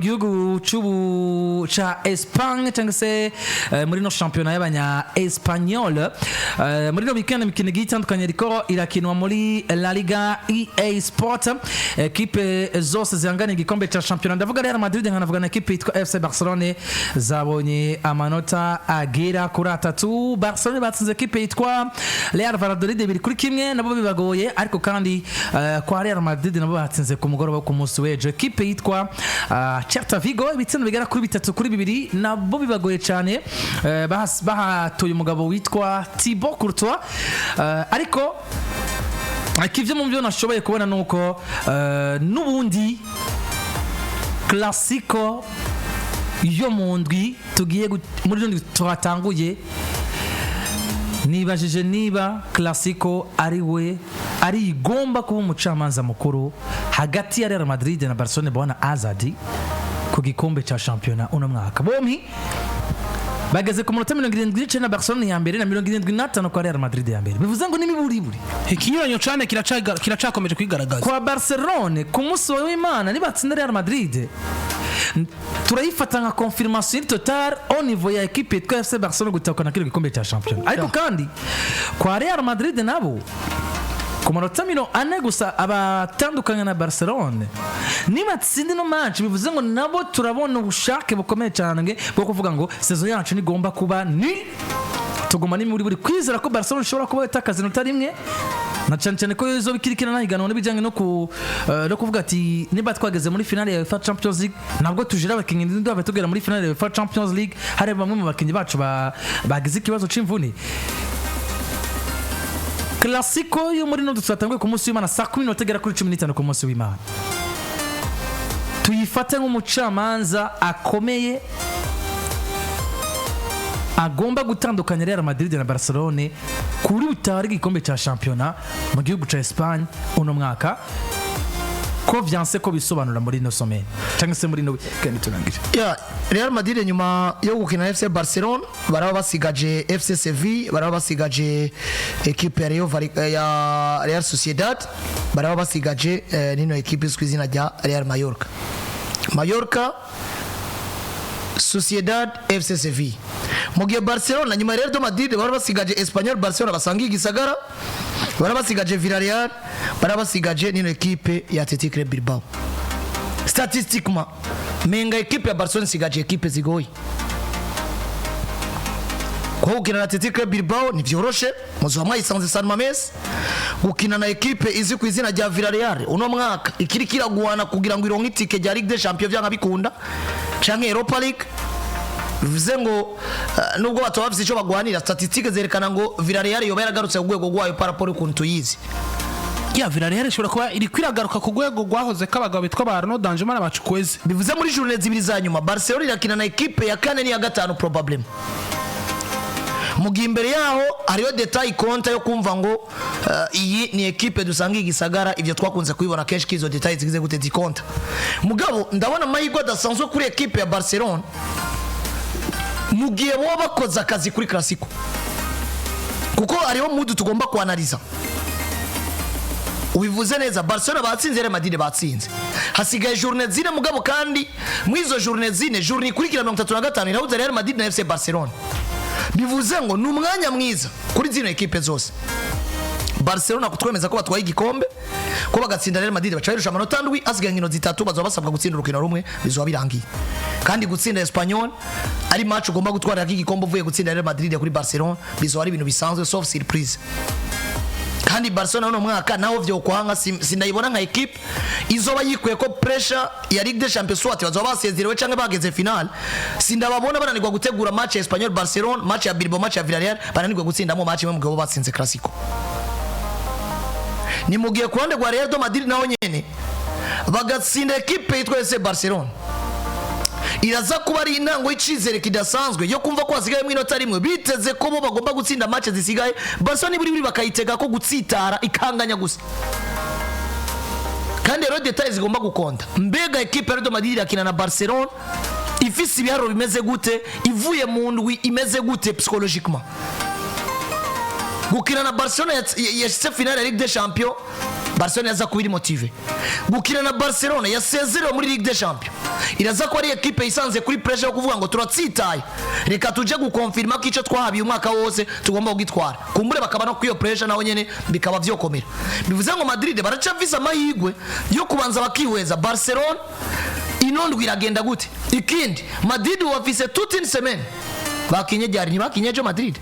gihugu cy'ubu cha Espagne cyangwa se muri no championnat y'abanya Espagnol muri no weekend imikino itandukanye ariko irakinwa muri Laliga EA Sport equipe zose zihangana igikombe cha championnat ndavuga Real Madrid nkanavuga na equipe yitwa FC Barcelona zabonye amanota agera kuri 3 Barcelona batsinze equipe yitwa Real Valladolid 2-1 nabo bibagoye ariko kandi kwa Real Madrid nabo batsinze ku mugoroba ku munsi w'ejo equipe yitwa Celta Vigo ibitsino bigera kuri 3-2 nabo bibagoye cyane bahatoye umugabo witwa Thibaut Courtois ariko akivye mu byo nashoboye kubona nuko nubundi Classico yo mundwi tugiye muri rundi twatanguye nibajije niba Classico ari igomba kuba umucamanza mukuru hagati ya Real Madrid na Barcelona bwana Azadi ku gikombe cha championnat uno mwaka bombi bageze ku munota 79 na Barcelona ya mbere na 75 kwa Real Madrid ya mbere bivuze ngo n'imiburiburi ikinyuranyo cyane kiracakomeje kwigaragaza kwa Barcelona ku munsi w'Imana nibatsinda Real Madrid turayifata nka confirmation totale au niveau ya equipe yitwa FC Barcelona gutakana kile gikombe cha championnat ariko kandi kwa Real Madrid nabo ku manota 4 gusa abatandukanye na Barcelona nibatsinde no match bivuze ngo nabo turabona ubushake bukomeye cyane bwo kuvuga ngo saison yacu ni gomba kuba ni tugoma ni muri kwizera ko Barcelona ishobora kuba itakaza inota rimwe na cyane ko izo bikirikira nahiganwa n'ibijyanye no kuvuga ati niba twageze muri finale ya UEFA Champions League nabwo tujira abakinyi ndo batugera muri finale ya UEFA Champions League hari bamwe mu bakinyi bacu bagize ikibazo c'imvune Classico yo muri no dutsatanguye ku munsi w'Imana saa 10 notegera kuri 15 ku munsi w'Imana tuyifate nk'umucamanza akomeye agomba gutandukanya Real Madrid na Barcelona kuri utari igikombe cha championnat mu gihugu cha Espagne uno mwaka ko vyanse ko bisobanura muri no sommet cyangwa se muri no weekend turangije Real Madrid nyuma yo gukina FC Barcelona baraba basigaje FC Sevilla baraba basigaje equipe ya Real Sociedad baraba basigaje nino equipe izina rya Real Mallorca Sociedad FC Sevilla mugiye Barcelona nyuma Real Madrid baraba basigaje Espanyol Barcelona basangiye igisagara baraba basigaje Villarreal baraba basigaje nino equipe ya Athletic Club Bilbao statistiquement menga equipe ya Barcelona sigaje equipe zigoye kwa gukina na Athletic Club Bilbao ni vyoroshe muzo mwayisanze San Mamés gukina na equipe izi ku izina rya Villarreal uno mwaka ikiri kiraguana kugira ngo ironke itike rya Ligue des Champions vyanga bikunda canke Europa League bivuze ngo nubwo batwavise ico bagwanira statistiques zerekana ngo Villarreal yoba yaragarutse ku rwego rwayo paraporo kuntu yizi Villarreal ishobora kuba iri kwiragaruka ku rwego rwahoze kabagabo bitwa ba Arnaud Danjuma n'abacukweze bivuze muri journée zibiri za nyuma Barcelona irakina na equipe ya 4 ni ya 5 probablement mugiye imbere yaho hariyo detail konta yo kumva ngo iyi ni equipe dusanga igisagara ivyo twakunze kubibona kenshi kizo detail zigize gute dikonta mugabo ndabona mahirwe adasanzwe kuri equipe ya Barcelona mugiye bo bakoza akazi kuri Classico kuko ariho mudu tugomba kuanaliza ubivuze neza Barcelona batsinze Real Madrid batsinze hasigaye journée zine mugabo kandi mwizo journée zine journée ikurikira 35 irahuza Real Madrid na FC Barcelona bivuze ngo numwanya mwiza kuri zino equipe zose Barcelona kutwemeza ko batwaye igikombe ko bagatsinda Real Madrid bacayirusha amanota ndwi asigaye nkino zitatu bazo basabwa gutsinda urukino rumwe bizo birangiye kandi gutsinda Espanyol ari match ugomba gutwara igikombe uvuye gutsinda Real Madrid kuri Barcelona bizo ari ibintu bisanzwe sauf surprise kandi Barcelona uno mwaka naho vyo kwanga sindayibona nka equipe izoba yikuye ko pressure ya Ligue des Champions soit bazoba basezerewe canke bageze final sindababona bananirwa gutegura match ya Espanyol Barcelona match ya Bilbao match ya Villarreal bananirwa gutsindamo match imwe mugabo batsinze Classico ni mugiye kuande kwa Real Madrid naho nyene bagatsinda equipe yitwa FC Barcelona iraza kuba ari intango y'icizere kidasanzwe yo kumva ko hasigaye mwinota rimwe biteze ko bo bagomba gutsinda match zisigaye Barcelona buri bakayitega ko gutsitara ikanganya gusa kandi rero details zigomba gukonda mbega equipe ya Real Madrid irakina na Barcelona ifise ibiharo bimeze gute ivuye mu ndwi imeze gute psychologiquement gukina na Barcelona yashitse finale ya Ligue des Champions Barcelona yaza kubiri motive gukina na Barcelona yasezerewe muri Ligue des Champions iraza ko ari equipe isanze kuri pressure yo kuvuga ngo turatsitaye reka tuje gukonfirma ko ico twahabiye umwaka wose tugomba kugitwara kumbure bakaba no kwiyo pressure naho nyene bikaba vyokomera bivuze ngo Madrid baraca visa amahigwe yo kubanza bakihweza Barcelona inondwi iragenda gute ikindi Madrid wafise toute une semaine bakinye ryari ntibakinye jo Madrid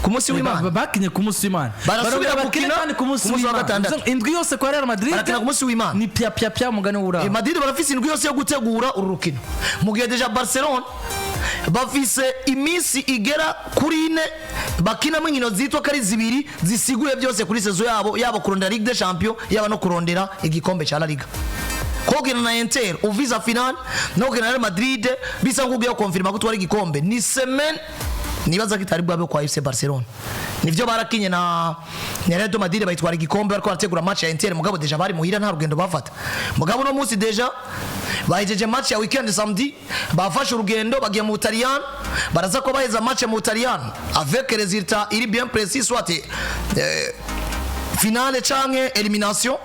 ku munsi w'Imana bakinye ku munsi w'Imana barasubira gukina ku munsi w'Imana indwi yose kwa Real Madrid barakina ku munsi w'Imana ni pya mugane wura Madrid barafise indwi yose yo gutegura uru rukino mu gihe deja Barcelona bafise imisi igera kuri 4 bakinamo inkino zitwa kari zibiri zisiguye byose kuri sezo yabo kurondera Ligue des Champions yaba no kurondera igikombe cha Laliga kogena na Inter uviza final no kugena Real Madrid bisa ngugiye konfirma ko twari igikombe ni semaine nibaza kitari bwabe kwa FC Barcelona nivyo barakinye na Real Madrid bayitwara igikombe bariko barategura match ya Inter mugabo deja bari muhira nta rugendo bafata mugabo no munsi deja bahejeje match ya weekend samedi bafashe urugendo bagiye mu Butaliyano baraza ko baheza match mu Butaliyano avec résultat iri bien précis soit finale canke elimination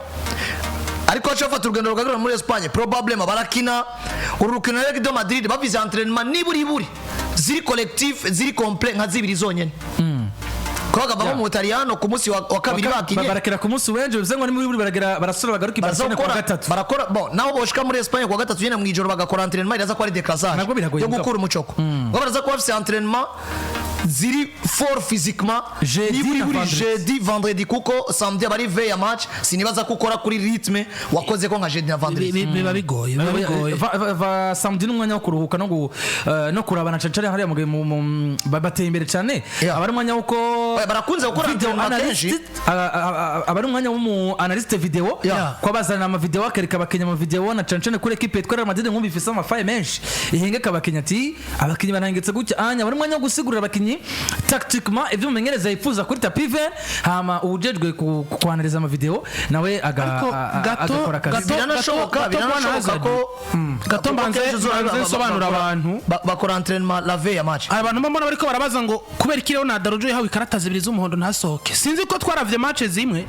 ariko acafata urugendo rugagura muri Espagne probablement barakina urukino rwa Real Madrid bavize entraînement niburi ziri collectif ziri complet nka zibiri zonyene koga baba mu Butaliyano ku munsi wa kabiri bakinye barakira ku munsi wenje bivuze ngo ni muri baragera barasura bagaruka Barcelona kwa gatatu barakora bon naho boshika muri Espagne kwa gatatu nyene mwijoro bagakora entraînement iraza ko ari déclassage yo gukura umucoko ngo baraza ko bafise entraînement ziri fort physiquement jeudi vendredi kuko samedi abari veille ya match sinibaza gukora kuri rythme wakoze ko nka jeudi na vendredi biba bigoye va samedi n'umwanya wo kuruhuka no kurabana cancare hariya mu bateye imbere cyane abari umwanya wuko barakunze gukora analyst abari umwanya w'umu analyst video kwa bazana ama video akereka bakenya ama video na cancane kuri equipe twara Madrid nkumbi ifisa amafaye menshi ihengeka bakenya ati abakinyi barangetse gutya anya abari umwanya wo gusigurira abakinyi tactiquement ivyo mumenyereza yifuza kuri tapive hama ujejwe kwanaliza ama video nawe agakora kazi biranashoboka ko gato mbanze sobanura abantu bakora entraînement la veille ya match abantu mbona bariko barabaza ngo kubera iki Leonardo Rojo yahawe ikarata zibiri z'umuhondo ntasohoke sinzi ko twaravye match zimwe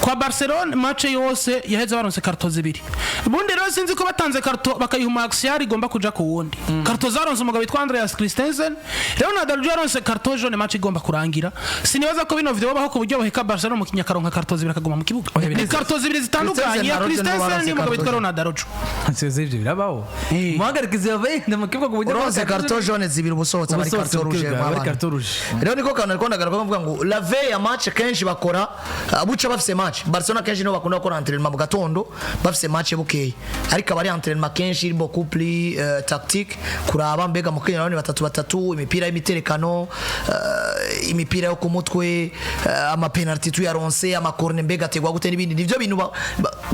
kwa Barcelona match yose yaheze baronse karto zibiri ubundi rero sinzi ko batanze karto bakayihuma axial igomba kuja ku wundi karto zaronse umugabo witwa Andreas Christensen Leonardo Rojo yaronse karto jaune match igomba kurangira sinibaza ko bino video baho ku buryo baheka Barcelona mu kinyakaronka karto zibiri akaguma mu kibuga ni karto zibiri zitandukanye ya Christensen ni umugabo witwa Leonardo Rojo nsezevye birabaho muhagarikize yabaye ndamukivuga ku buryo baronse karto jaune zibiri busotsa bari karto rouge rero niko kana ndagaruka bavuga ngo la veille ya match kenshi bakora buca bafise Barcelona kenshi no bakunda gukora entraînement mu gatondo bafise match bukeye ariko abari entraînement kenshi beaucoup plus tactique kuraba mbega mu Kenya batatu imipira y'imiterekano imipira yo kumutwe ama penalty tu yaronse ama corner mbega tegwa gute n'ibindi nivyo bintu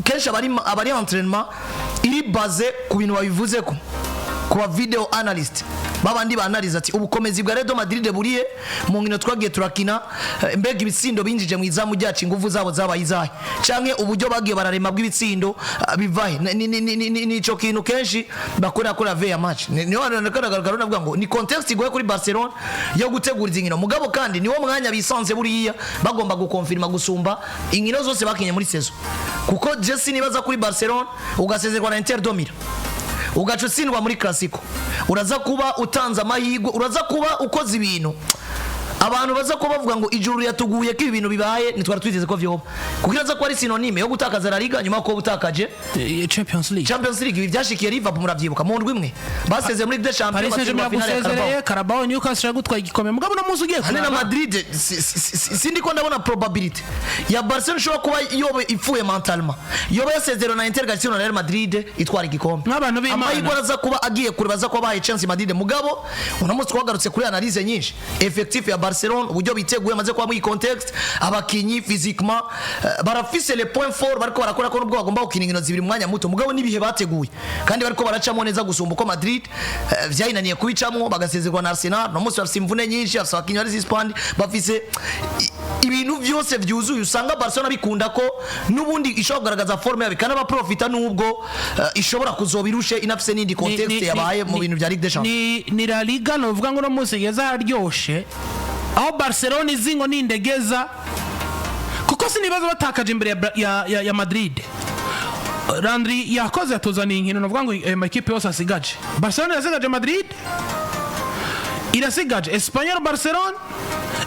kenshi abari entraînement iri base ku bintu babivuze ko kuba video analyst babandi banaliza ati ubukomezi bwa Real Madrid buriye mu nkino twagiye turakina mbega ibitsindo binjije mu izamu ryacu ingufu zabo zabayizahe canke uburyo bagiye bararema bw'ibitsindo bivahe nico kintu kenshi bakora kuri veille ya match niho nagaragara navuga ngo ni context igoye kuri Barcelona yo gutegura inkino mugabo kandi niwo mwanya bisanze buriya bagomba gukonfirma gusumba inkino zose bakinye muri saison kuko Jesse nibaza kuri Barcelona ugasezerwa na Inter domira ugacutsindwa muri Classico uraza kuba utanza amahirwe uraza kuba ukoze ibintu abantu baza ko bavuga ngo ijuru yatuguye ko ibintu bibaye nitwara twiteze ko vyoba kukiraza ko ari synonyme yo gutakaza La Liga nyuma ko butakaje Champions League ibi byashikiye Liverpool muravyibuka mu ndwi imwe baseze muri Ligue des Champions basezerera gusezereye Carabao Newcastle gutwaye igikombe mugabo no muzi ugiye na Madrid sindi ko ndabona probability ya Barcelona shobora kuba yobe ipfuye mentalement yobe yasezerera na Inter na Real Madrid itwara igikombe nk'abantu b'Imana amahirwe aza kuba agiye kuribaza ko bahaye chance Madrid mugabo unamutse twagarutse kuri analyse nyinshi effectif ya Barcelona uburyo biteguye maze kwa muri context abakinyi physiquement barafise les points forts bariko barakora ko nubwo bagomba gukina inkino zibiri mu mwanya muto mugabo nibihe bateguye kandi bariko baracamo neza gusumba uko Madrid vyayinaniye kubicamwo bagasezerwa na Arsenal no munsi bafise imvune nyinshi bafise abakinyi bari Spain bafise ibintu byose vyuzuye usanga Barcelona bikunda ko nubundi ishobora kugaragaza forme yabe kana baprofita nubwo ishobora kuzobirushe inafise nindi context yabaye mu bintu vya Ligue des Champions ni La Liga no vuga ngo no munsi yeza aryoshe aho Barcelona izingo nindegeza kuko sinibaza batakaje imbere ya Madrid Landry yakoze yatuzaniye inkino navuga ngo amakipe yose asigaje. Barcelona yasigaje Madrid, irasigaje Espanyol Barcelona,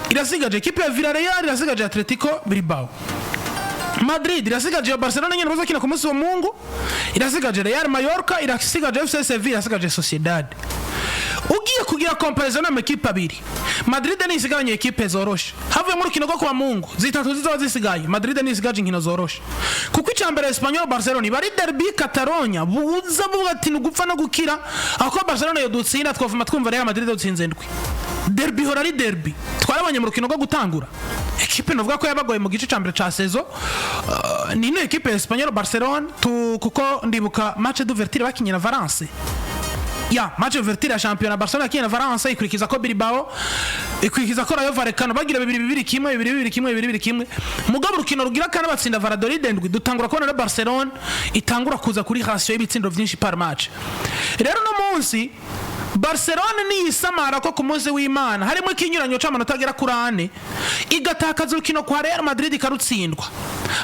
irasigaje ekipe ya Villarreal, irasigaje Atletico Bilbao. Madrid irasigaje Barcelona nyine bazakina ku munsi wa Mungu, irasigaje Real Mallorca, irasigaje FC Sevilla, irasigaje Sociedad. Ugiye kugira comparison n'amakipe abiri, Madrid ni isiganye ekipe zoroshe havuye mu rukino rwo kwa Mungu zitatu zizoba zisigaye. Madrid ni isigaje inkino zoroshe kuko icyambere Espanyol Barcelona bari derby Catalonia buza buvuga ati nugupfa no gukira, ako Barcelona yodutsinda twavuma twumva Real Madrid yodutsinze ndwi. Derby hora ari derby twarabanye mu rukino rwo gutangura, ekipe novuga ko yabagoye mu gice cyambere ca saison ni no ekipe Espanyol Barcelona kuko ndibuka match d'ouverture bakinye na Valence. Ya match d'ouverture ya championnat Barcelona yakinye na Valence, ikurikiza ko Bilbao, ikurikiza ko Rayo Vallecano bagira 2-2 mugabo rukino rugira kana batsinda Valladolid ndwi. Dutangura ko na Barcelona itangura kuza kuri ratio y'ibitsindo byinshi par match. Rero no munsi Barcelona ni isamara ko ku munsi w'Imana harimo ikinyuranyo cy'amanota agera kuri 4 igatakaza urukino kwa Real Madrid ikarutsindwa,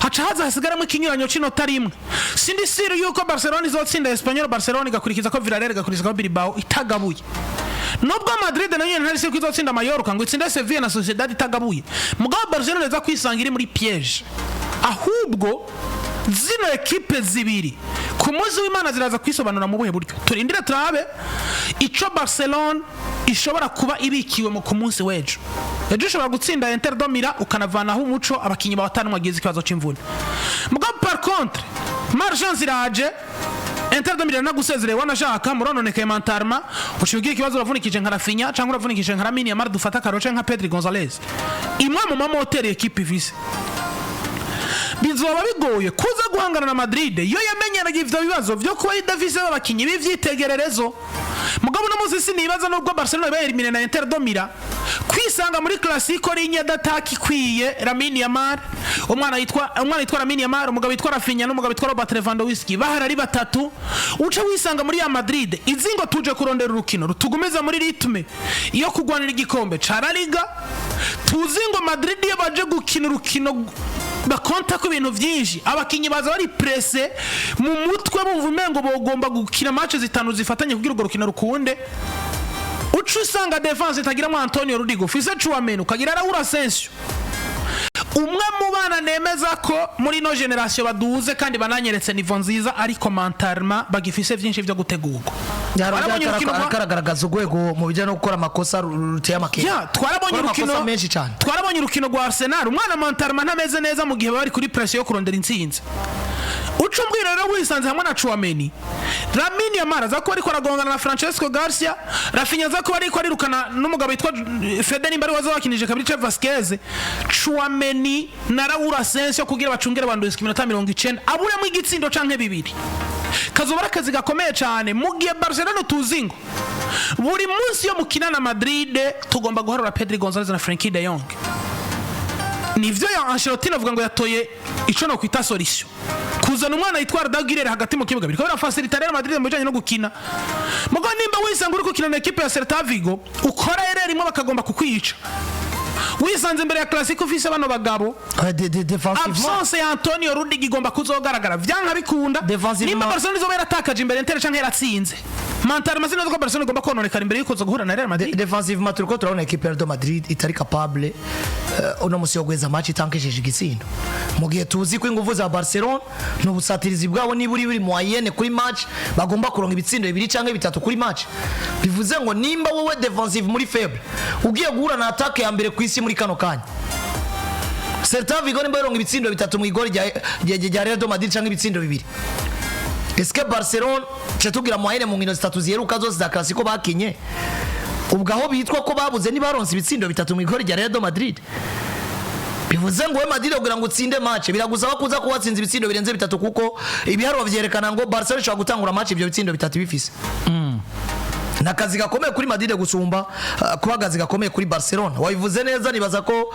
haca hasigaramo ikinyuranyo cy'inota rimwe. Sindi siri yuko Barcelona izotsinda Espanyol Barcelona igakurikiza ko Villarreal igakurikiza ko Bilbao itagabuye. Nubwo Madrid nayo ntari se kwizotsinda Mallorca ngo itsinde Sevilla na Sociedad itagabuye, mugabo Barcelona iza kwisangira muri piège. Ahubwo zino ekipe zibiri ku munsi w'Imana ziraza kwisobanura mu buhe buryo. Turindire turabe ico Barcelona ishobora kuba ibikiwe mu ku munsi w'ejo. Ejo ushobora gutsinda Inter de Milan ukanavanaho umuco abakinyi babatanu mwagize ikibazo c'imvune. Mugabo par contre marchance iraje Inter de Milan nagusezereye wanashaka murononekaye mentalema ushigira ikibazo uravunikije nka Rafinha cyangwa uravunikije nka Lamine Yamal dufata karoche nka Pedri Gonzalez, imwe mu mamoteri ekipe vise bizoba bigoye kuza guhangana na Madrid yo yamenyeraga ivyo bibazo byo kuba idafise abakinyi b'ivyitegererezo. Mugabo no muzi sinibaza nubwo Barcelona bayelimine na Inter de Milan kwisanga muri Classico rinya dataki kwiye Lamine Yamal, umwana yitwa Lamine Yamal, umugabo yitwa Rafinha n'umugabo yitwa Robert Lewandowski baharari batatu, uca wisanga muri ya Madrid izingo tuje kurondera urukino rutugumeza muri ritme iyo kugwanira igikombe ca Laliga. Tuzingo Madrid iyo baje gukina urukino bakonta ko ibintu byinshi, abakinyi baza bari presse mu mutwe bumva umengo bogomba gukina match zitanu zifatanye kugira urwo rukino rukunde. Ucu usanga defense itagiramo Antonio Rudigo, fise Chouameni, ukagira Raúl Asensio. Umwe mu bana nemeza ko muri no generation baduze kandi bananyeretse nivo nziza ariko mentalema bagifise byinshi byo gutegurwa. Aragaragaza urwego mu bijyanye no gukora amakosa ruteye amakere. Ya twarabonye urukino rwa Arsenal, umwana mentalema ntameze neza mu gihe bari kuri pressure yo kurondera intsinzi. Ucumbwira rero wisanze hamwe na Chouameni, Lamine Yamal za ko ariko aragongana na Francesco Garcia, Rafinha za ko ariko arirukana n'umugabo witwa Fede Nimbari wazawakinije kabiri Che Vasquez, Chouameni na Raúl Asensio kugira bacungere Lewandowski minota 90 aburemo igitsindo canke bibiri. Kazobara kazi gakomeye cyane mu gihe Barcelona tuzingo buri munsi yo mukina na Madrid tugomba guharura Pedri Gonzalez na Frenkie de Jong. Nivyo ya Ancelotti avuga ngo yatoye ico no kwita solution kuzana umwana yitwa Iratahukana hagati mu kibuga biriko birafacilita Real Madrid mu bijanye no gukina. Mugo nimba wisanga uri gukina na equipe ya Celta Vigo ukora erreur imwe bakagomba kukwica, wisanze imbere ya Classico ufise bano bagabo absence ya Antonio Rudiger igomba kuzogaragara vyanka bikunda. Nimba Barcelona izoba yaratakaje imbere Inter canke yaratsinze mental mazina zo Barcelona igomba kononekara imbere yuko zo guhura na Real Madrid. Defensivement turiko turabona equipe ya Madrid itari capable ono musi yo gweza match itankesheje igitsindo mu gihe tuzi ko ingufu za Barcelona no busatirizi bwabo ni buri moyenne kuri match bagomba kuronga ibitsindo 2 canke 3 kuri match. Bivuze ngo nimba wowe defensive muri faible ugiye guhura na attaque ya mbere ku isi muri kano kanya, Celta Vigo nimba ironga ibitsindo 3 mu igori rya Real Madrid canke ibitsindo 2, eske Barcelona catugira moyenne mu nkino zitatu ziheruka zose za Classico bakinye ubwaho bitwa ko babuze ni baronse ibitsindo 3 mu igori rya Real Madrid. Bivuze ngo we Madrid kugira ngo utsinde match biragusaba kuza ko watsinze ibitsindo birenze 3 kuko ibiharuro vyerekana ngo Barcelona ishobora gutangura match ibyo bitsindo 3 bifise. nakazi gakomeye kuri Madrid gusumba kuba gazi gakomeye kuri Barcelona. Wabivuze neza, nibaza ko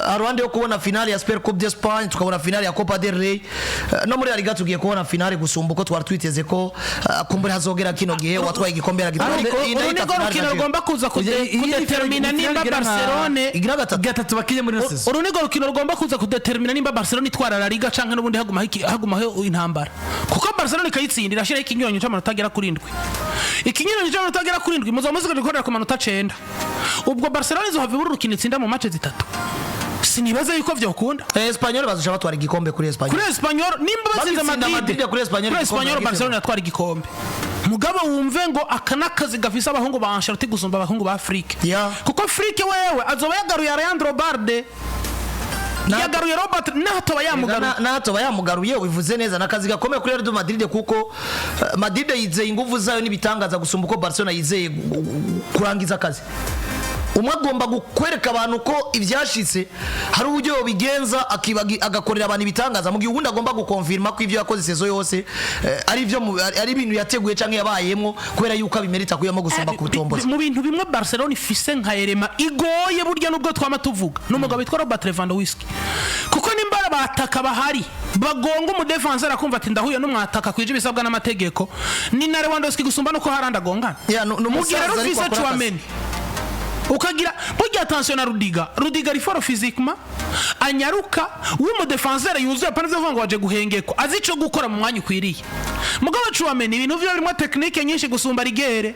arwande yo kubona finale ya Super Coupe d'Espagne, tukabona finale ya Copa del Rey, no muri Laliga tugiye kubona finale gusumba uko twari twiteze ko kumbure hazogera kino gihe watwaye igikombe ya gitwara. ariko urunigoro rugomba kuza kudetermina nimba Barcelona gatatu bakiye muri season. urunigoro rukino rugomba kuza kudetermina nimba Barcelona itwara Laliga canke n'ubundi hagumaho intambara, kuko Barcelona ikayitsindira ashira ikinyuranyo cy'amanota agera kuri 7. Ikinyuranyo cy'amanota agera kuri 7 muzomuzi gukorera ku manota 9. ubwo Barcelona izohava ibura urukino itsinda mu match 3. sinibaza yuko vyokunda. Espanyol bazosha batwara igikombe kuri Espanyol. Kuri Espanyol nimba batsinze Madrid kuri Espanyol Barcelona yatwara igikombe. Mugabo wumve ngo akanakazi gafisa abahungu ba Ancelotti gusumba abahungu ba Afrique. Kuko Afrique wewe azoba yagaruye Leandro Barde. Yagaruye Robert nato bayamugaruye ubivuze neza nakazi gakomeye kuri Real Madrid kuko Madrid yizeye ingufu zayo nibitangaza gusumba uko Barcelona yizeye kurangiza akazi. Umwe agomba gukwereka abantu ko ivyashitse hari uburyo bigenza agakorera abantu ibitangaza mu gihe ubundi agomba gukonfirma ko ivyo yakoze sezo yose ari ibintu yateguye canke yabayemwo kubera yuko abimerita kuyamo gusumba kutomboza. Mu bintu bimwe Barcelona ifise nka Elema igoye burya nubwo twama tuvuga n'umugabo witwa Robert Lewandowski, kuko nimbara bataka bahari bagonga umudefenseur akumva ati ndahuye n'umwataka kwije bisabwa n'amategeko ni na Lewandowski gusumba no ko haranda gongana n'umusaza rufise Chouameni ukagira burya attention na Rudiga riforo physiquement anyaruka w'umudefenseur yuzuye pana zo ngo waje guhengeko azico gukora mu mwanya ukwiriye. Mugabo Chouameni ibintu byo birimo technique nyinshi gusumba Rigere.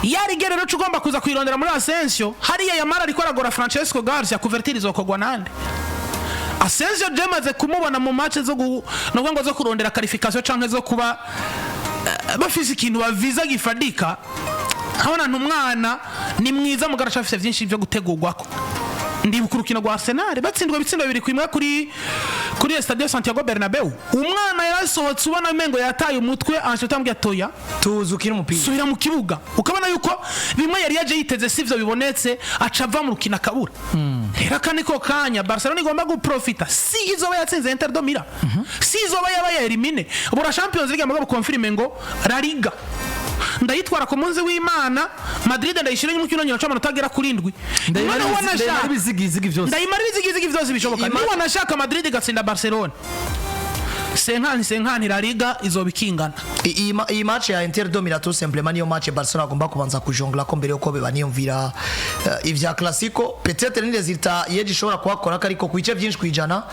Rigere rero ugomba kuza kwirondera muri Asensio hariya Yamara ariko aragora Francesco Garcia kuvertira izokogwa nande. Asensio jemaze kumubona mu match zo nubwo ngo zo kurondera qualification canke zo kuba bafise ikintu baviza gifadika. Habona ntumwana ni mwiza mugarasha afise byinshi byo gutegurwako. Ndibuka urukino rwa Arsenal batsindwa bitsindo 2-1 kuri Estadio Santiago Bernabeu. Umwana yarasohotse ubona mengo yataye umutwe Ancelotti ambwiye atoya tuzukira umupira subira mu kibuga, ukabona yuko bimwe yari yaje yiteze sivyo bibonetse acava mu rukino akabura. Rero kaniko kanya Barcelona igomba guprofita si izoba yatsinze Inter do Milan, si izoba yabaye elimine ubura Champions League amagabo confirme ngo La Liga ndayitwara ku munsi w'Imana. Madrid ndayishira mu cyunyo cy'amanota agera kuri 7. ndayimara ibizigizigi byose bishoboka. Niba nashaka Madrid igatsinda Barcelona senkani La Liga izobikingana. Iyi match ya Inter do Milan tout simplement niyo match Barcelona agomba kubanza kujongla ko mbere yuko bebaniyumvira ivya Classico. Peut-être ni resultat yeje ishobora kuhakora ariko kuice byinshi kwijana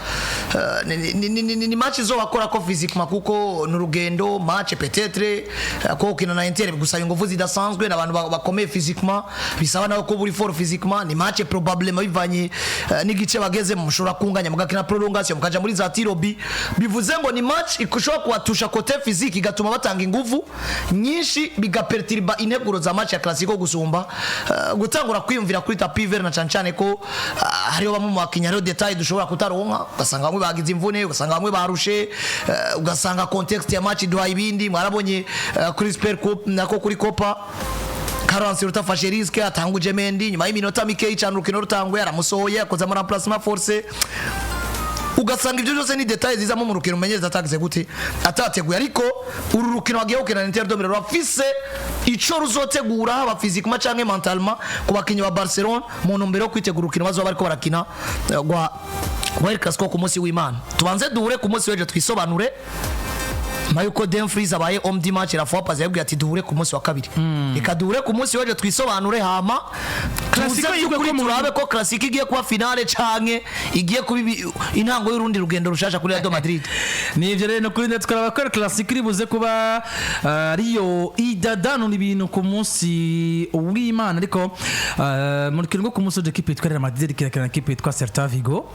ni match zo bakora ko physiquement kuko n'urugendo match peut-être ko kina na Inter gusaba ingufu zidasanzwe n'abantu bakomeye physiquement bisaba naho ko buri fort physiquement ni match probablement bivanye n'igice bageze mu mushora kunganya mugakina prolongation mukaja muri za tirobi. Bivuze ngo ni match ikushobora kuwatusha kote physique igatuma batanga ingufu nyinshi bigaperturba integuro za match ya Classico gusumba gutangura kwiyumvira kuri tapi vert na cancane ko hariyo bamwe mu bakinya rero detail dushobora kutaronka ugasanga bamwe bagize imvune ugasanga bamwe barushe ugasanga context ya match duha ibindi mwarabonye kuri Super Coupe nako kuri Copa Karansi rutafashe risque atanguje Mendy nyuma y'iminota mike cyane urukino rutangwe aramusohoye akoze ama remplacement forcé ugasanga ibyo byose ni details zizamo mu rukino umenyereza atagize gute atateguye. Ariko uru rukino wagiye ukina Inter do Milan rafise ico ruzotegura haba physiquement canke mentalement ku bakinyi ba Barcelona mu ntumbero yo kwitegura urukino bazoba bariko barakina gwa El Clasico ku munsi w'Imana. Tubanze duhure ku munsi w'ejo twisobanure mayuko Dumfries abaye homme du match la fois passée yabwiye ati duhure ku munsi wa kabiri. Reka duhure ku munsi w'ejo twisobanure hama Classico yigwe ko murabe ko Classico igiye kuba finale canke igiye kuba intango y'urundi rugendo rushasha kuri Real Madrid. Ni ivyo rero kuri ndetse twara bakora Classico ribuze kuba Rio idadano ibintu ku munsi w'Imana ariko muri kingo ku munsi de equipe itwarira Madrid kireka na equipe itwa Celta Vigo